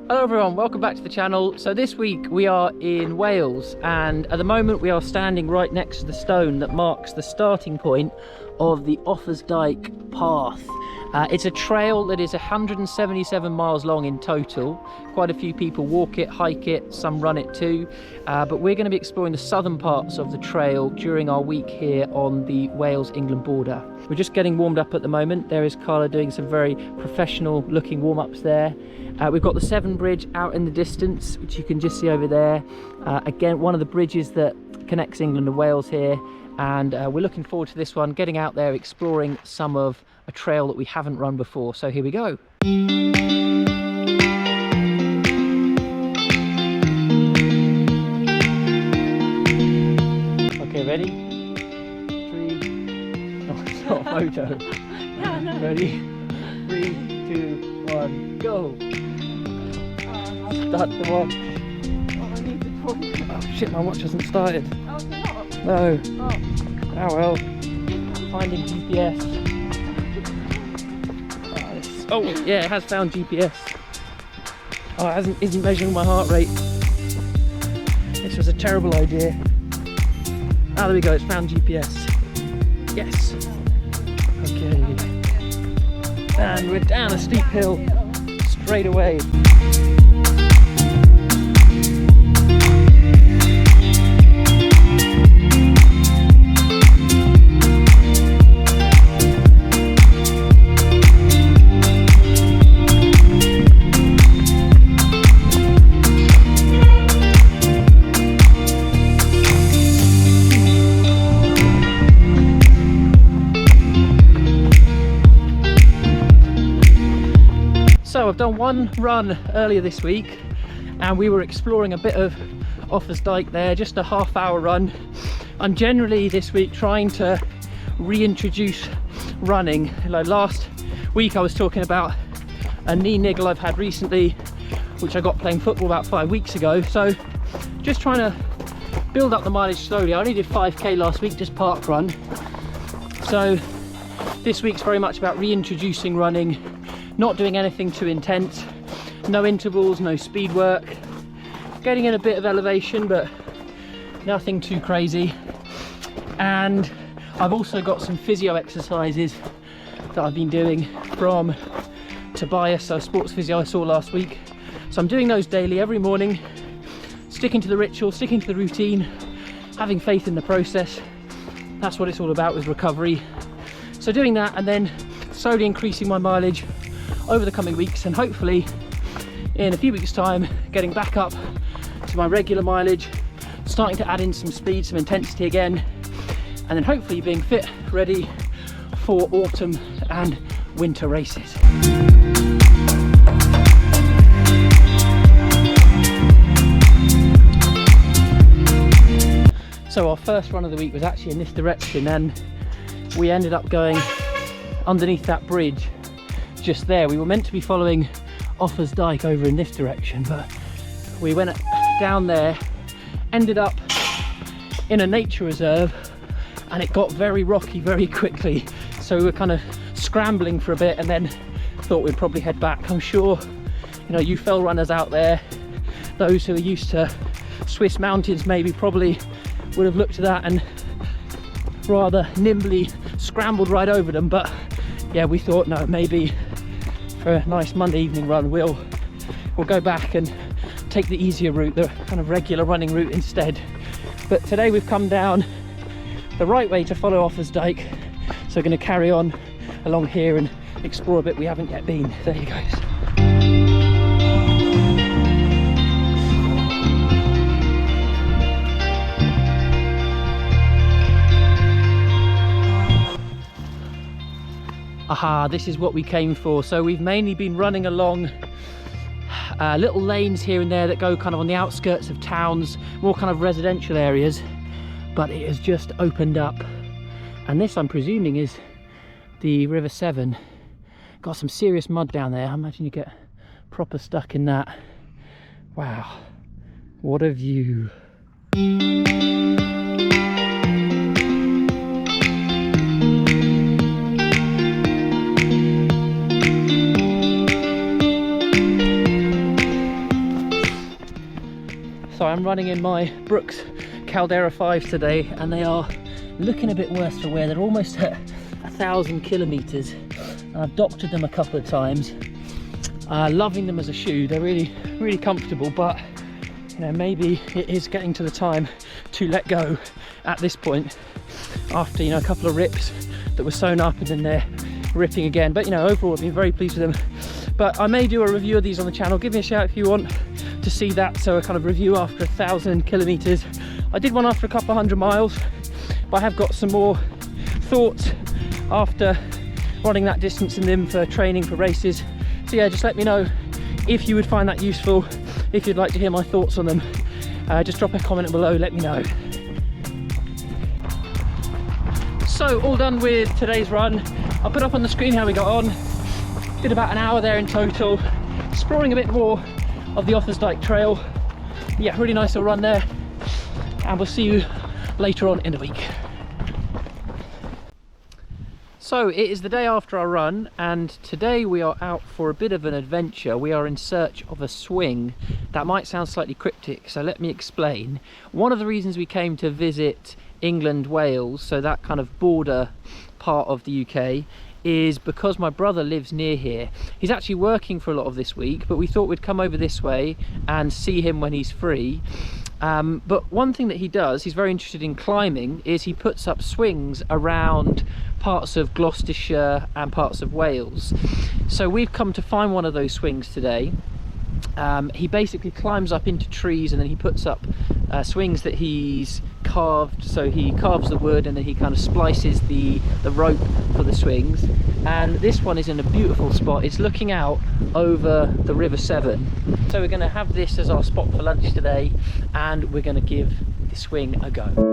Hello everyone, welcome back to the channel. So this week we are in Wales, and at the moment we are standing right next to the stone that marks the starting point of the Offa's Dyke path. It's a trail that is 177 miles long in total. Quite a few people walk it, hike it, some run it too. But we're going to be exploring the southern parts of the trail during our week here on the Wales-England border. We're just getting warmed up at the moment. There is Carla doing some very professional looking warm-ups there. We've got the Severn Bridge out in the distance, which you can just see over there. Again, one of the bridges that connects England and Wales here. And we're looking forward to this one, getting out there, exploring some of a trail that we haven't run before. So here we go. Okay, ready? 3. No, it's not a photo. Yeah, no. Ready? 3, 2, 1, go. Start the watch. Oh, I need the phone. Oh shit, my watch hasn't started. Oh, it's not? No. Oh. Oh well. Finding GPS. Oh yeah, it has found GPS. Oh, it isn't measuring my heart rate. This was a terrible idea. Ah, there we go, it's found GPS. Yes. Okay. And we're down a steep hill straight away. So I've done one run earlier this week and we were exploring a bit of Offa's Dyke there, just a half-hour run. I'm generally this week trying to reintroduce running. Like last week I was talking about a knee niggle I've had recently, which I got playing football about 5 weeks ago. So just trying to build up the mileage slowly. I only did 5k last week, just park run. So this week's very much about reintroducing running, not doing anything too intense, no intervals, no speed work, getting in a bit of elevation but nothing too crazy. And I've also got some physio exercises that I've been doing from Tobias, our sports physio I saw last week. So I'm doing those daily every morning, sticking to the ritual, sticking to the routine, having faith in the process. That's what it's all about, with recovery. So doing that and then slowly increasing my mileage over the coming weeks, and hopefully in a few weeks time getting back up to my regular mileage, starting to add in some speed, some intensity again, and then hopefully being fit, ready for autumn and winter races. So our first run of the week was actually in this direction, and we ended up going underneath that bridge just there. We were meant to be following Offa's Dyke over in this direction, but we went down there, ended up in a nature reserve, and it got very rocky very quickly. So we were kind of scrambling for a bit and then thought we'd probably head back. I'm sure, you know, you fell runners out there, those who are used to Swiss mountains maybe probably would have looked at that and rather nimbly scrambled right over them. But yeah, we thought no, maybe for a nice Monday evening run we'll go back and take the easier route, the kind of regular running route instead. But today we've come down the right way to follow Offa's Dyke, so we're going to carry on along here and explore a bit we haven't yet been. There you go. Aha, this is what we came for. So we've mainly been running along little lanes here and there that go kind of on the outskirts of towns, more kind of residential areas, but it has just opened up. And this, I'm presuming, is the River Severn. Got some serious mud down there. I imagine you get proper stuck in that. Wow, what a view. I'm running in my Brooks Caldera 5s today, and they are looking a bit worse for wear. They're almost at 1,000 kilometers, and I've doctored them a couple of times. Loving them as a shoe. They're really comfortable, but you know, maybe it is getting to the time to let go at this point, after, you know, a couple of rips that were sewn up and then they're ripping again. But you know, overall I've been very pleased with them. But I may do a review of these on the channel. Give me a shout if you want to see that. So a kind of review after 1,000 kilometers. I did one after a couple of 100 miles, but I have got some more thoughts after running that distance in them for training for races. So yeah, just let me know if you would find that useful. If you'd like to hear my thoughts on them, just drop a comment below, let me know. So all done with today's run. I'll put up on the screen how we got on. Did about an hour there in total, exploring a bit more of the Offa's Dyke trail. Yeah, really nice little run there, and we'll see you later on in the week. So it is the day after our run, and today we are out for a bit of an adventure. We are in search of a swing. That might sound slightly cryptic, so let me explain. One of the reasons we came to visit England, Wales, so that kind of border part of the UK, is because my brother lives near here. He's actually working for a lot of this week, but we thought we'd come over this way and see him when he's free. But one thing that he does, he's very interested in climbing, is he puts up swings around parts of Gloucestershire and parts of Wales. So we've come to find one of those swings today. He basically climbs up into trees, and then he puts up swings that he's carved. So he carves the wood and then he kind of splices the rope for the swings. And this one is in a beautiful spot. It's looking out over the River Severn. So we're going to have this as our spot for lunch today, and we're going to give the swing a go.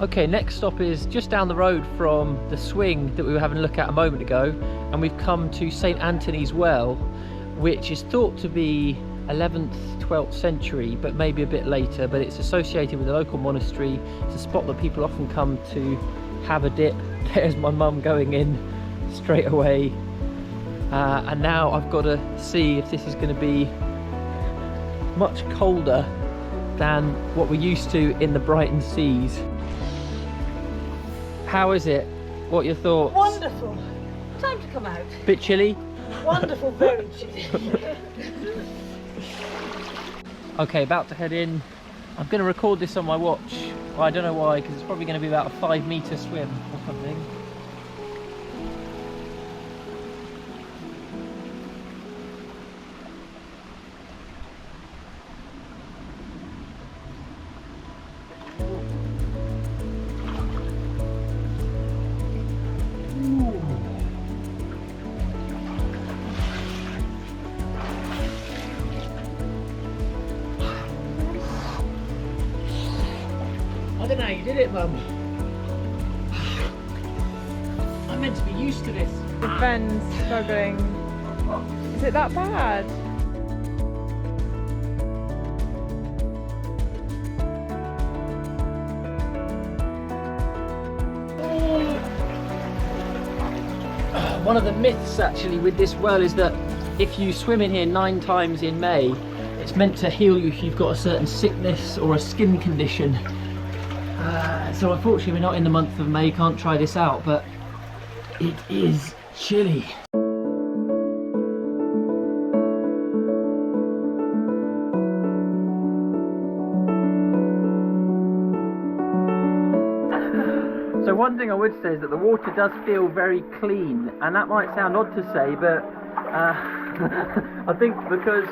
Okay, next stop is just down the road from the swing that we were having a look at a moment ago, and we've come to St Anthony's Well, which is thought to be 11th, 12th century, but maybe a bit later, but it's associated with a local monastery. It's a spot that people often come to have a dip. There's my mum going in straight away, and now I've got to see if this is going to be much colder than what we're used to in the Brighton seas. How is it? What are your thoughts? Wonderful. Time to come out. Bit chilly? Wonderful, very chilly. Okay, about to head in. I'm going to record this on my watch. Well, I don't know why, because it's probably going to be about a 5-metre swim or something. I don't know how you did it, Mum. I'm meant to be used to this. The friend's struggling. Is it that bad? One of the myths actually with this well is that if you swim in here 9 times in May, it's meant to heal you if you've got a certain sickness or a skin condition. So unfortunately we're not in the month of May, can't try this out, but it is chilly. So one thing I would say is that the water does feel very clean, and that might sound odd to say, but I think because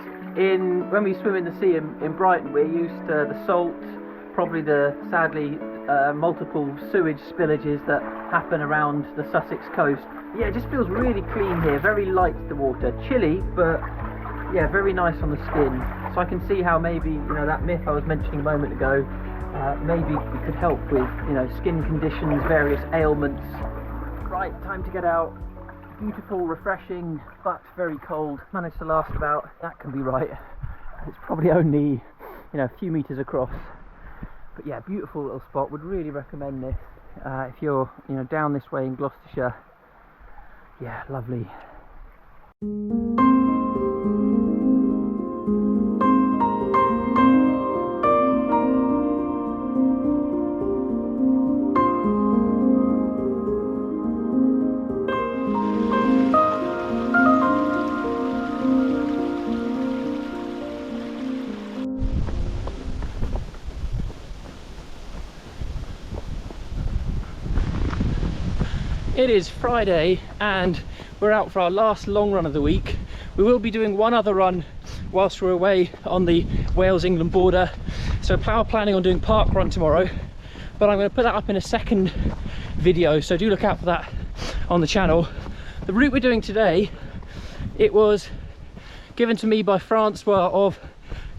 when we swim in the sea in Brighton, we're used to the salt, probably the sadly multiple sewage spillages that happen around the Sussex coast. Yeah, it just feels really clean here, very light the water, chilly, but yeah, very nice on the skin. So I can see how maybe, you know, that myth I was mentioning a moment ago, maybe it could help with, you know, skin conditions, various ailments. Right, time to get out. Beautiful, refreshing, but very cold. Managed to last about, that can be right. It's probably only, you know, a few meters across. But yeah, beautiful little spot. Would really recommend this if you're, you know, down this way in Gloucestershire. Yeah, lovely. It is Friday and we're out for our last long run of the week. We will be doing one other run whilst we're away on the Wales-England border. So planning on doing Parkrun tomorrow, but I'm going to put that up in a second video, so do look out for that on the channel. The route we're doing today, it was given to me by Francois of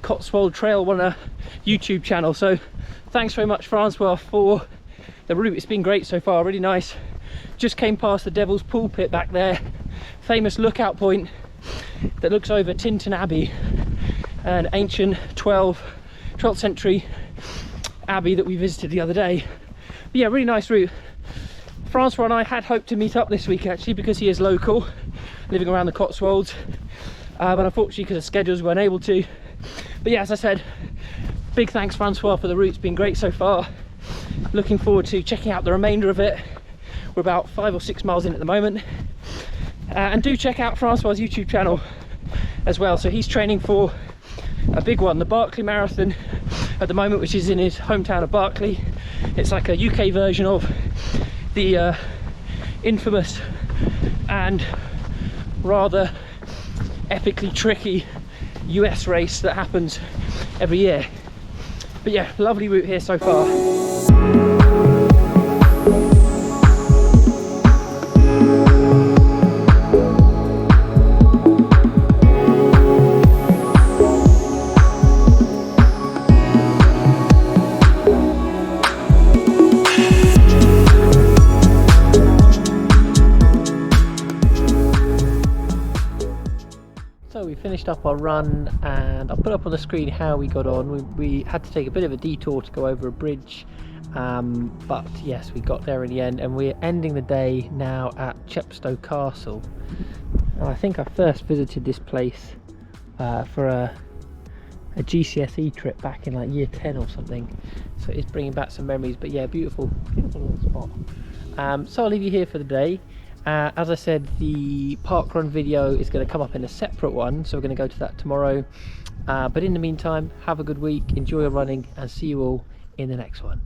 Cotswold Trail Runner YouTube channel. So thanks very much, Francois, for the route. It's been great so far, really nice. Just came past the Devil's Pulpit back there, famous lookout point that looks over Tintern Abbey, an ancient 12th century abbey that we visited the other day. But yeah, really nice route. Francois and I had hoped to meet up this week actually, because he is local, living around the Cotswolds, but unfortunately because of schedules we weren't able to. But yeah, as I said, big thanks Francois for the route. It's been great so far. Looking forward to checking out the remainder of it. We're about 5 or 6 miles in at the moment, and do check out Francois' YouTube channel as well. So he's training for a big one, the Berkeley Marathon at the moment, which is in his hometown of Berkeley. It's like a UK version of the infamous and rather epically tricky US race that happens every year. But yeah, lovely route here so far. So we finished up our run, and I'll put up on the screen how we got on. We had to take a bit of a detour to go over a bridge, but yes, we got there in the end, and we're ending the day now at Chepstow Castle. Now, I think I first visited this place for a GCSE trip back in like year 10 or something, so it's bringing back some memories. But yeah, beautiful little spot. So I'll leave you here for the day. As I said, the Parkrun video is going to come up in a separate one, so we're going to go to that tomorrow. But in the meantime, have a good week, enjoy your running, and see you all in the next one.